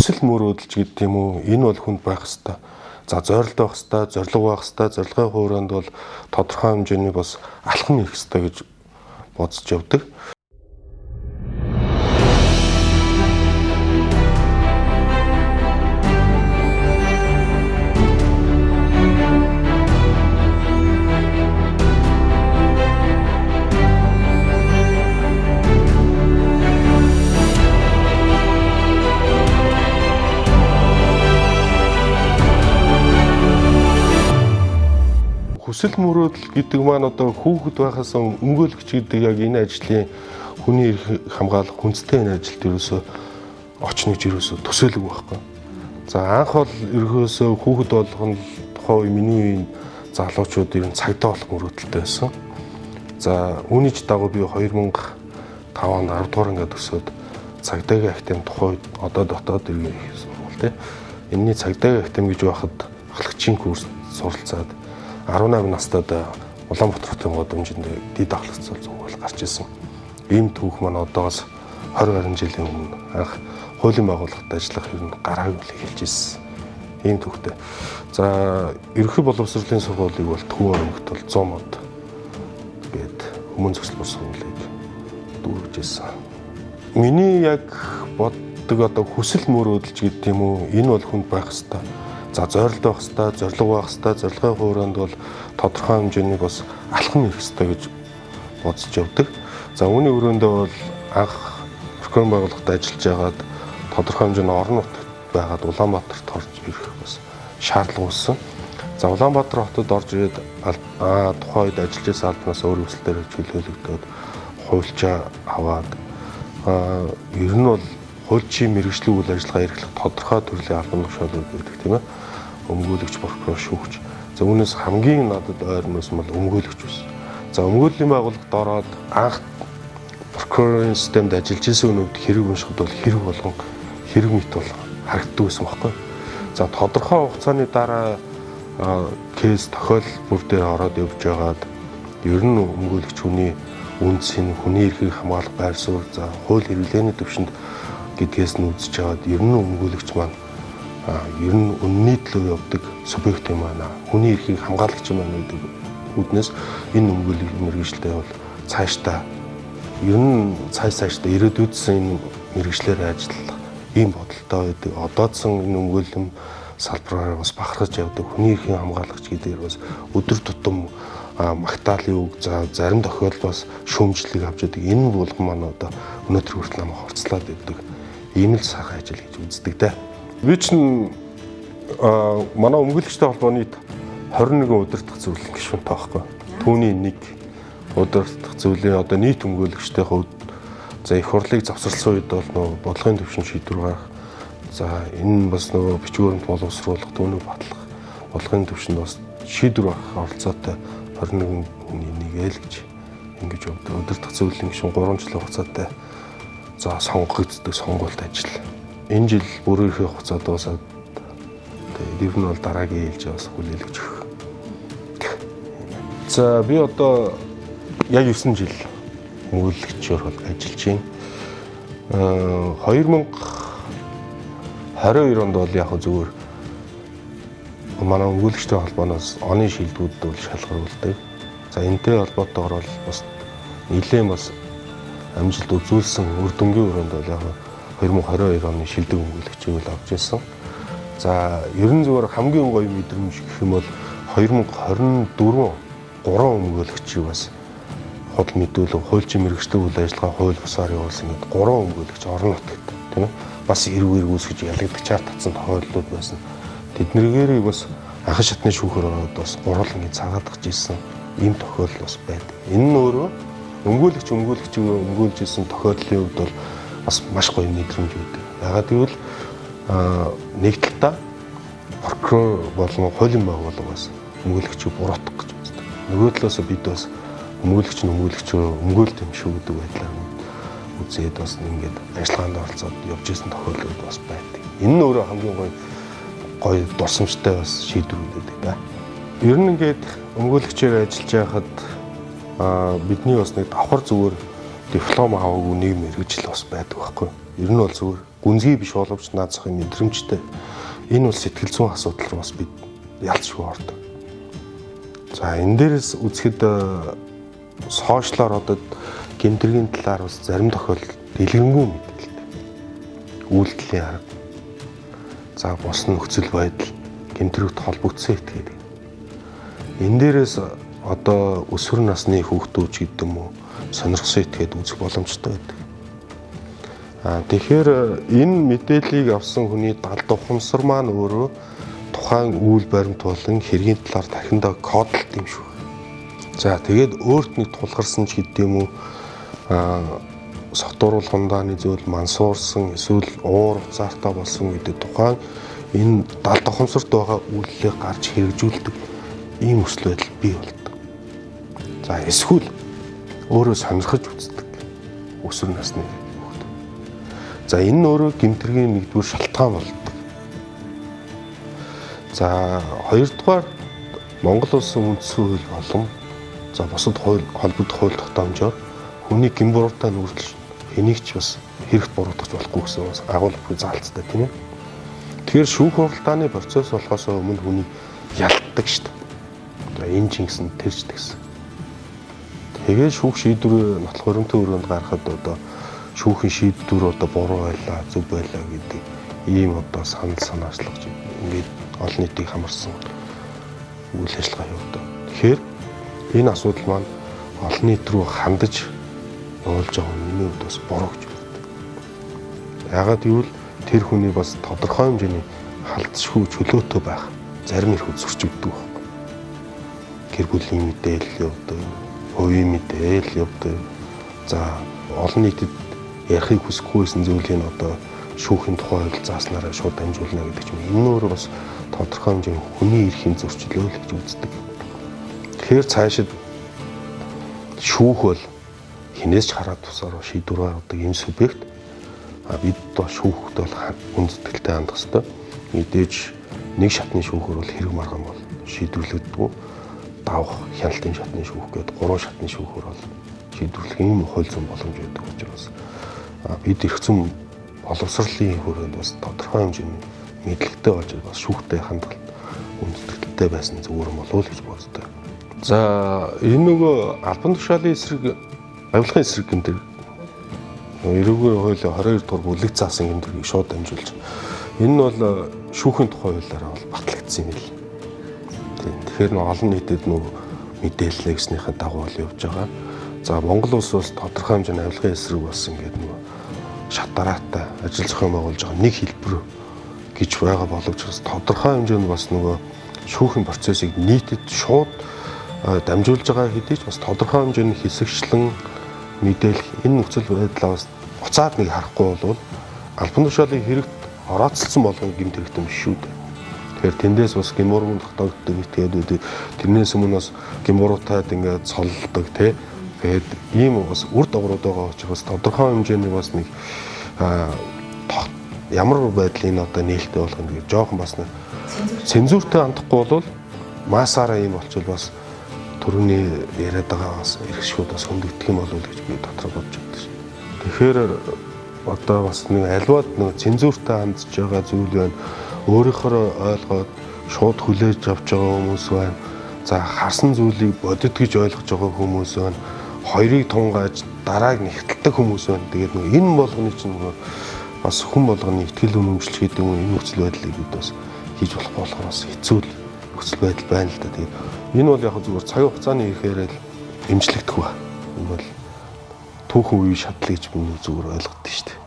хүсэл мөрөөдөлж гэдэг юм уу, энэ бол хүнд байх хэвээр. За зорилт байх хэвээр, зорилго байх хэвээр, зорилгын хуурайнд бол тодорхой хэмжээний бас алхам хийх хэвээр гэж бодож явдаг. Хүсэл мөрөөдөл гэдэг маань одоо хүүхэд байхаас өмгөөлөгч гэдэг яг энэ ажлын хүний эрх хамгаалах хүнстэй энэ ажилд ерөөсөө очно гэж ерөөсөө төсөөлөг байхгүй. За анх бол ерөөсөө хүүхэд болгоно тухай миний үеийн залуучууд ер нь цагдаа болох мөрөөдөлтэй байсан. За үүний дагуу би 2005 онд 10 дугаар ангид өсөөд цагдаагийн ахтем тухай одоо дотоод иргэн их сургууль тий. Энэний цагдаагийн ахтем гэж байхад ахлагчийн курс суралцаад 18 настайд Улаанбаатар хотын гудамжинд дид ахлагч зургуул гарч ирсэн. Ийм түүх маань одоос 20 жилийн өмнө анх хуулийн байгууллагад ажиллах ер нь гараагүй л эхэлж ирсэн. Ийм түүхтэй. За ерөнхий боловсролын сургуулийг бол Төвөн аймагт бол 100 мод гээд өмнө зөвлөл сургуулийг дүүргэж ирсэн. Миний яг боддог одоо хүсэл мөрөөдөлж гэдэг юм уу, энэ бол хүнд байх хэвээр. За зорилт байх хэвээр, зорилго байх хэвээр, зорилгын хуурайнд бол тодорхой хэмжээний бас алхам хийх хэвээр гэж бодож явдаг. За үүний өрөөндөө бол анх прокурор байгууллагад ажиллаж байгаад тодорхой хэмжээний орон нутагт байгаад Улаанбаатарт орж ирэх бас шаардлага үүссэн. За Улаанбаатар хотод орж ирээд тухайн үед ажиллаж байсан албанаас өөр өсөлтөөр чөлөөлөгдөөд хуульчаа аваад ер нь бол хуульчийн мэргэжлийн үйл ажиллагаа эрхлэх тодорхой төрлийн албан тушаалууд байдаг тийм ээ. Өмгөөлөгч, прокурор, шүүгч. За үүнээс хамгийн надад ойрноос нь бол өмгөөлөгч байсан. За өмгөөллийн байгууллагад ороод анх прокурорын системд ажиллаж исэн өнөөд хэрэг уншихад бол хэрэг болгон хэрэг мэт бол харагддаг байсан байхгүй. За тодорхой хугацааны дараа кейс тохиолбор дээр ороод явж байгаад ер нь өмгөөлөгч хүний үндсийн хүний эрхийг хамгаалах байр суурь, за хууль хэрэглээний төвшөнд гэдгээс нь үзэж аваад ер нь өмгөөлөгч маань ер нь үнний төлөө явдаг субъект юм аа. Хүний эрхийг хамгаалагч юм аа гэдэг үүднээс энэ өмгөөллийн мэргэжилтэй бол цаашдаа ер нь цаашдаа ирээдүйдсэн энэ мэргэжлээр ажиллах ийм бодолтой байдаг. Одоодсон энэ өмгөөллийн салбараар бас бахархаж явдаг хүний эрхийн хамгаалагч гэдгээр бас өдөр тутам магтаалын үг, за зарим тохиолдолд бас шүүмжлэлийг авч яадаг. Энэ болгон маань одоо өнөөдөр хүртэл намайг хорцлаад байдаг. Ийм л сайхан ажил гэж үздэг дээ. Би чинь манай өмгөөлөгчтэй холбооны 21 удирдах зөвлөлийн гишүүнтэй байхгүй. Түүний нэг удирдах зөвлөлийн одоо нийт өмгөөлөгчтэй хувьд за их хурлыг завсарласан үед бол нөгөө бодлогын төвшин шийдвэр гаргах. За энэ бас нөгөө бичвэрэнт боловсруулах, түүнийг батлах, бодлогын төвшөнд бас шийдвэр гаргах оролцоотой 21 хүний нэг л гэж ингэж удирдах зөвлөлийн гишүүн 3 жилийн хугацаатай за сонгогддог сонгуульт ажил. Энэ жил бүрийнхээ хугацаа дуусаад тэгээд ер нь бол дараагийн ээлж бас хүлээлгэж өгөх. За би одоо яг 9 жил өмгөөлөгчөөр бол ажиллаж байна. 2022 онд бол яг зүгээр манай өмгөөлөгчтэй холбооноос оны шилдэгүүд бол шалгаруулдаг. За энэтэй холбоотойгоор бол бас нэлээд бас амжилт үзүүлсэн үр дүнгийн өрөөнд бол яг 2022 оны шилдэг өмгөөлөгчийг л авч ирсэн. За ер нь зүгээр хамгийн гоё мэдрэмж гэх юм бол 2024 3 өмгөөлөгчийг бас худал мэдүүлэг, хуульчийн мэргэжлийн үйл ажиллагаа хууль бусаар явуулсан гэдэг 3 өмгөөлөгч орон нутагт тийм ээ бас эрүүгээр үүсгэж ялагдчихаар татсан тохиолдлууд байсан. Тэднэрийг бас анхан шатны шүүхээр ороод бас гурвал ингэ цагаатгаж ирсэн ийм тохиолдол бас байдаг. Энэ нь өөрөө өмгөөлөгчийг өмгөөлж ирсэн тохиолдлын хувьд бол бас маш гоё мэдрэмж өгдөг. Ягаад гэвэл нэг талдаа прокурор болон хуулийн байгууллагаас өмгөөлөгчийг буруутгах гэж үздэг. Нөгөө талаас бид бас өмгөөлөгч өмгөөлт юм шүү гэдэг байдлаар үзээд бас ингээд ажиллагаанд оролцоод явж исэн тохиолдол бас байдаг. Энэ нь өөрөө хамгийн гоё дурсамжтай бас шийдвэрүүд байдаг да. Ер нь ингээд өмгөөлөгчээр ажиллаж байхад бидний бас нэг давхар зүгээр диплом аваагүй нэг мэргэжил бас байдаг байхгүй. Ер нь бол зүгээр гүнзгий биш боловч наацхын мэдрэмжтэй. Энэ бол сэтгэл зүйн асуудал руу бас бид ялцгүй ордог. За энэ дээрээс үзэхэд сошиалар одоо гэмтрийн талаар бас зарим тохиолдолд дэлгэрэнгүй мэдээлэл. Үйлдэлийн арга. За бус нөхцөл байдал гэмтрэгт холбогдсон этгээд. Энэ дээрээс одоо өсвөр насны хүүхдүүд гэдэг юм уу сонирхсон этгээд үзэх боломжтой байдаг. Тэгэхээр энэ мэдээллийг авсан хүний далд ухамсар маань өөрөө тухайн үйл баримт болон хэргийн талаар дахиндаа кодлт юм шүү. За тэгээд өөрт нэг тулгарсан ч гэдэг юм уу согтууруул хундааны зүйл мансуурсан эсвэл уур уцаартай болсон гэдэг тухайн энэ далд ухамсарт байгаа үйлдэлийг гарч хэрэгжүүлдэг ийм өсөл байдал бий болдог. За эсвэл өөрөө сонирхож үздэг өсвөр насны хүүхэд. За энэ нь өөрөө гэмтрийн нэгдүгээр шалтгаан болдог. За хоёрдугаар Монгол улсын үндсэн хууль болон за бусад холбогдох хууль тогтоомжоор хүний гин буруутай нүүрдэл энийг ч бас хэрэгт буруутгах болохгүй гэсэн бас агуулгын заалттай тийм ээ. Тэгэхээр шүүх хуралдааны процесс болохоос өмнө хүний ялддаг шүү дээ. За энэ ч ингэсэн тэрч гэсэн. Тэгээд шүүх шийдвэр нотлох хөрөмтөө өрөөнд гаргахад одоо шүүхийн шийдвэр одоо буруу байлаа, зөв байлаа гэдэг ийм одоо санал санаачлах ингээд олон нийтийг хамарсан үйл ажиллагаа явуулдаг. Тэгэхээр энэ асуудал маань олон нийт рүү хандаж явуулж байгаа нь миний хувьд бас буруу гэж үздэг. Яагаад гэвэл тэр хүний бас тодорхой хэмжээний халдшгүй чөлөөтэй байх зарим эрх үзөрчигддөг байна. Гэр бүлийн мэдээлэл явдаг, хувийн мэдээлэл явдаг. За олон нийтэд ярихыг хүсэхгүйсэн зүйлийг одоо шүүхийн тухай хууль зааснараа шууд дамжуулна гэдэг ч юм. Энэ нь өөрөө бас тодорхой хэмжээний хүний эрхийн зөрчилөө л гэж үздэг. Тэгэхээр цаашид шүүх бол хинээс ч хараад тусаар шийдвэр гаргадаг юм субъект. Бид одоо шүүхд бол хүндэтгэлтэй хандах хэрэгтэй. Мэдээж нэг шатны шүүхөр бол хэрэг марган бол шийдвэрлэгддэг. Давх хяналтын шатны шүүх гэдэг 3 шатны шүүхөр бол шийдвэрлэх юм хууль зүйн боломж байдаг учраас бид эрх зүйн боловсролын хүрээнд бас тодорхой хэмжээний мэдлэгтэй болж бас шүүхтэй хандлт хүндэтгэлтэй байсан зүгээр юм болов уу гэж боддог. За энэ нөгөө албан тушаалын эсрэг авилгын эсрэг гэмтэр эрүүгийн хуулийн 22 дугаар бүлэг заасан гэмтэрийг шууд дамжуулж энэ нь бол шүүхийн тухай хуулиараа бол батлагдсан юм л. Тэгэхээр олон нийтэд нөгөө мэдээлэл гэснийхээ дагуу л явж байгаа. За Монгол улс бас тодорхой хэмжээний авилгын эсрэг болсон гэдэг нөгөө шат дараатай ажил зохион байгуулж байгаа нэг хэлбэр гэж байгаа боловч бас тодорхой хэмжээнд бас нөгөө шүүхийн процессыг нийтэд шууд дамжуулж байгаа хэдий ч бас тодорхой хэмжээний хэсэгчлэн мэдээлэх энэ нөхцөл байдлаа бас буцаад нэг харахгүй бол албан тушаалын хэрэгт орооцолсон болгон гэмт хэрэгтэн биш шүү дээ. Тэгэхээр тэндээс бас гэмурмын тогтоогддог итгээд тэрнээс өмнө бас гэмуруутаад ингээд цоллдог тий. Тэгээд ийм бас үр дагаврууд байгаа учраас тодорхой хэмжээний бас нэг ямар байдлын одоо нээлттэй болох нь жоохон бас нэг цензуртэй хандахгүй бол масаараа ийм болчихвол бас түрүүний яриад байгаа бас эрхшүүд бас хөндөгдөх юм болов уу гэж би дотроо бодож байна шүү. Тэгэхээр одоо бас нэг альваад нэг цензуртай хандж байгаа зүйл байна. Өөрийнхөө ойлгоод шууд хүлээж авч байгаа хүмүүс байна. За харсан зүйлийг бодит гэж ойлгож байгаа хүмүүс байна. Хоёрыг тунгааж дарааг нэгтэлдэг хүмүүс байна. Тэгээд нэг энэ болгоны чинь бас хүн болгоны ихтгэл үнэмшил гэдэг юм энэ нөхцөл байдлыг бид бас хийж болохгүй болохоор бас хэцүү нөхцөл байдал байна л да. Тэгээд энэ бол яг зүгээр цаг хугацааны ихээр л эмчлэгдэх ба. Энэ бол түүхэн үеийн шатлал гэж би зүгээр ойлгодсон шүү дээ.